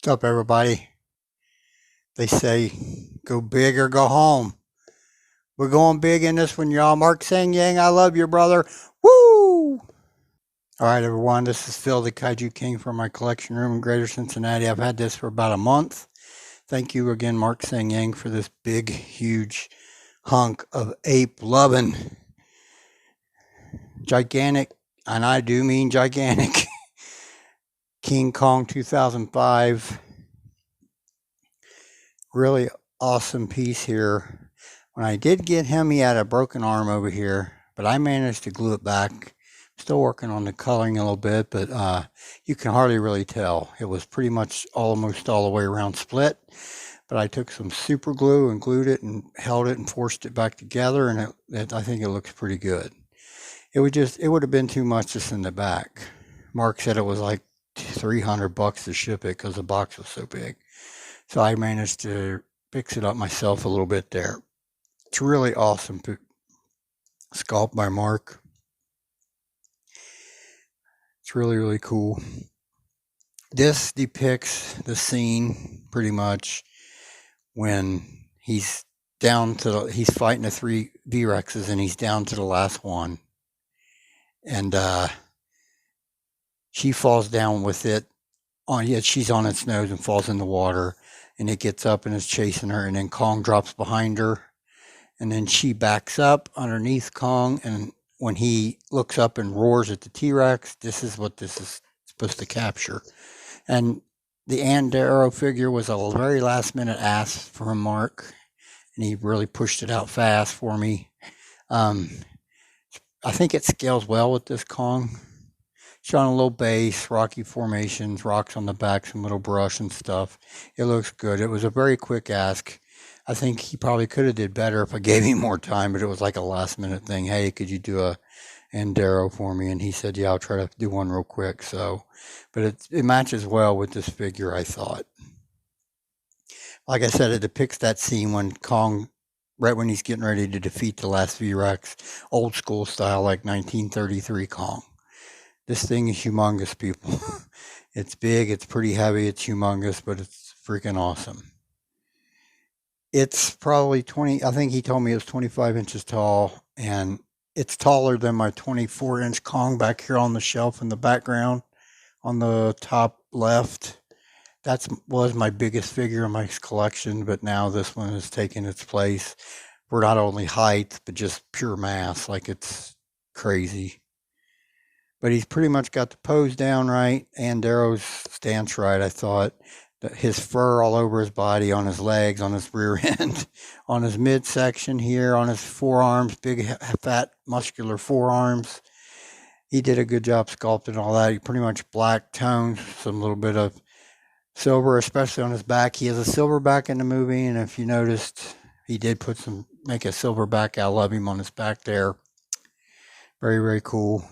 What's up, everybody? They say go big or go home. We're going big in this one, y'all. Mark Seng Yang, I love you, brother. Woo! All right, everyone. This is Phil, the Kaiju King from my collection room in Greater Cincinnati. I've had this for about a month. Thank you again, Mark Seng Yang, for this big, huge hunk of ape loving, gigantic, and I do mean gigantic, King Kong 2005. Really awesome piece here. When I did get him, he had a broken arm over here, but I managed to glue it back. Still working on the coloring a little bit, but you can hardly really tell. It was pretty much almost all the way around split, but I took some super glue and glued it and held it and forced it back together, and I think it looks pretty good. It would have been too much just in the back. Mark said it was like $300 to ship it because the box was so big. So I managed to fix it up myself a little bit there. It's really awesome sculpt by Mark. It's really, really cool. This depicts the scene pretty much when he's he's fighting the 3 V-Rexes and he's down to the last one. And she falls down with it she's on its nose and falls in the water, and it gets up and is chasing her, and then Kong drops behind her, and then she backs up underneath Kong, and when he looks up and roars at the T-Rex, this is what this is supposed to capture. And the Andero figure was a very last minute ask from Mark, and he really pushed it out fast for me. I think it scales well with this Kong. Shot on a little base, rocky formations, rocks on the back, some little brush and stuff. It looks good. It was a very quick ask. I think he probably could have did better if I gave him more time, but it was like a last minute thing. Hey, could you do a Andero for me? And he said, yeah, I'll try to do one real quick. So, but it matches well with this figure, I thought. Like I said, it depicts that scene when Kong, right when he's getting ready to defeat the last V-Rex, old school style, like 1933 Kong. This thing is humongous, people. It's big, it's pretty heavy, it's humongous, but it's freaking awesome. It's probably I think he told me it was 25 inches tall, and it's taller than my 24-inch Kong back here on the shelf in the background on the top left. That was my biggest figure in my collection, but now this one has taken its place for not only height, but just pure mass. Like, it's crazy. But he's pretty much got the pose down right, and Darrow's stance right, I thought. His fur all over his body, on his legs, on his rear end, on his midsection here, on his forearms, big, fat, muscular forearms. He did a good job sculpting all that. He pretty much black tones, some little bit of silver, especially on his back. He has a silver back in the movie, and if you noticed, he did make a silver back out of him on his back there. Very, very cool.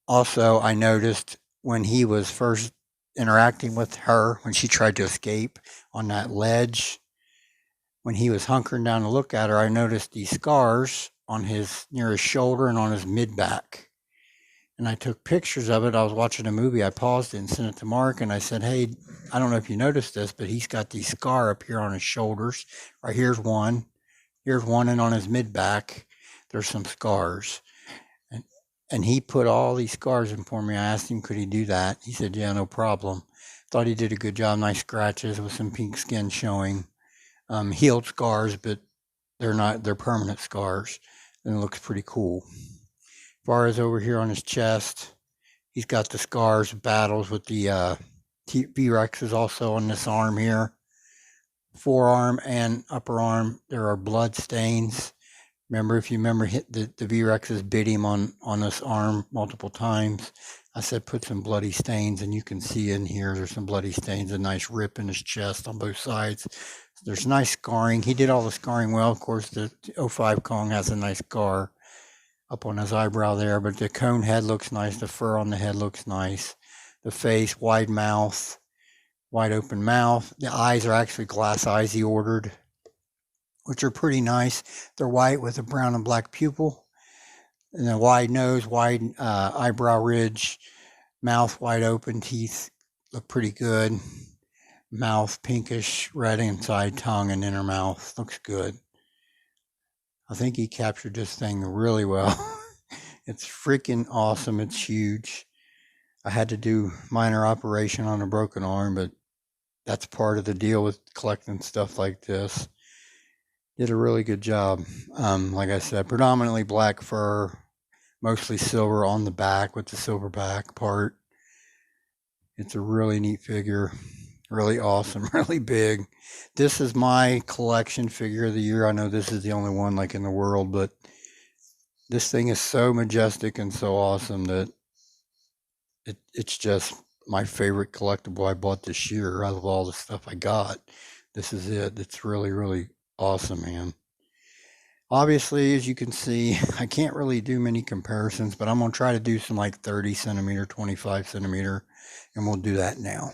Also, I noticed when he was first interacting with her, when she tried to escape on that ledge, when he was hunkering down to look at her, I noticed these scars on near his shoulder and on his mid-back. And I took pictures of it. I was watching a movie. I paused it and sent it to Mark, and I said, hey, I don't know if you noticed this, but he's got these scars up here on his shoulders. Right here's one. Here's one, and on his mid-back, there's some scars. And he put all these scars in for me. I asked him, could he do that? He said, yeah, no problem. Thought he did a good job. Nice scratches with some pink skin showing. Healed scars, but they're permanent scars. And it looks pretty cool. As far as over here on his chest, he's got the scars, battles with the V-Rexes also on this arm here. Forearm and upper arm, there are blood stains. If you remember, the V-Rexes bit him on this arm multiple times. I said, put some bloody stains, and you can see in here, there's some bloody stains, a nice rip in his chest on both sides. There's nice scarring. He did all the scarring well. Of course, the 05 Kong has a nice scar up on his eyebrow there, but the cone head looks nice. The fur on the head looks nice. The face, wide mouth, wide open mouth. The eyes are actually glass eyes he ordered, which are pretty nice. They're white with a brown and black pupil, and a wide nose, wide eyebrow ridge, mouth wide open, teeth look pretty good. Mouth pinkish, red inside, tongue and inner mouth. Looks good. I think he captured this thing really well. It's freaking awesome. It's huge. I had to do minor operation on a broken arm, but that's part of the deal with collecting stuff like this. Did a really good job. Like I said, predominantly black fur, mostly silver on the back with the silver back part. It's a really neat figure. Really awesome, really big. This is my collection figure of the year. I know this is the only one like in the world, but this thing is so majestic and so awesome that it's just my favorite collectible I bought this year out of all the stuff I got. This is it. It's really, really awesome, man. Obviously, as you can see, I can't really do many comparisons, but I'm going to try to do some like 30 centimeter, 25 centimeter, and we'll do that now.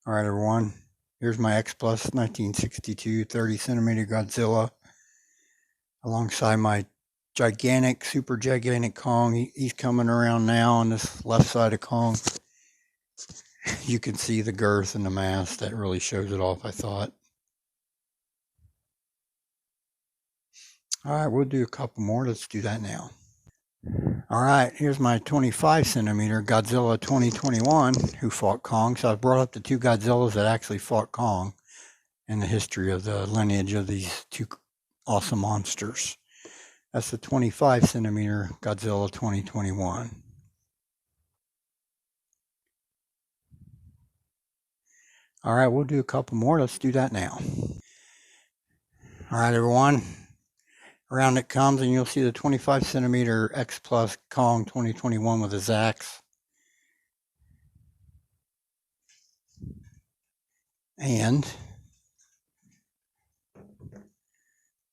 All right, everyone. Here's my X Plus 1962 30 centimeter Godzilla alongside my gigantic, super gigantic Kong. He's coming around now on this left side of Kong. You can see the girth and the mass. That really shows it off, I thought. All right, we'll do a couple more. Let's do that now. All right, here's my 25 centimeter Godzilla 2021 who fought Kong. So I brought up the two Godzillas that actually fought Kong in the history of the lineage of these two awesome monsters. That's the 25 centimeter Godzilla 2021. All right, we'll do a couple more. Let's do that now. All right, everyone. Around it comes, and you'll see the 25 centimeter X Plus Kong 2021 with his axe. And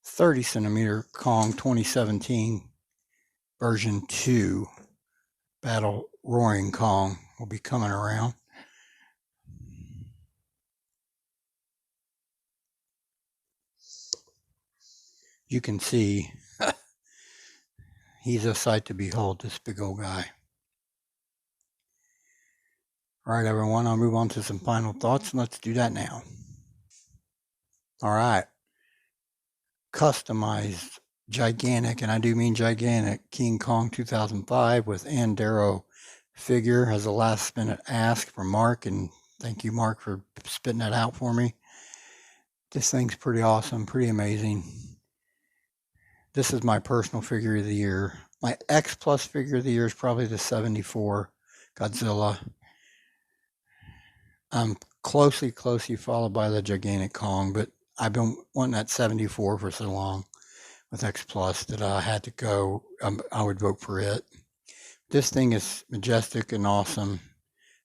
30 centimeter Kong 2017 version 2 Battle Roaring Kong will be coming around. You can see he's a sight to behold, this big old guy. All right, everyone, I'll move on to some final thoughts, and let's do that now. All right. Customized, gigantic, and I do mean gigantic, King Kong 2005 with Andero figure as a last minute ask from Mark, and thank you, Mark, for spitting that out for me. This thing's pretty awesome, pretty amazing. This is my personal figure of the year. My X Plus figure of the year is probably the 74 Godzilla. Closely followed by the gigantic Kong, but I've been wanting that 74 for so long with X Plus that I had to go. I would vote for it. This thing is majestic and awesome.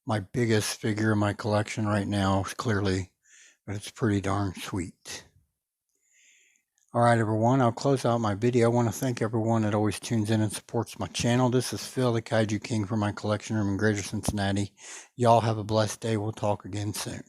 My biggest figure in my collection right now, clearly, but it's pretty darn sweet. All right, everyone, I'll close out my video. I want to thank everyone that always tunes in and supports my channel. This is Phil, the Kaiju King, from my collection room in Greater Cincinnati. Y'all have a blessed day. We'll talk again soon.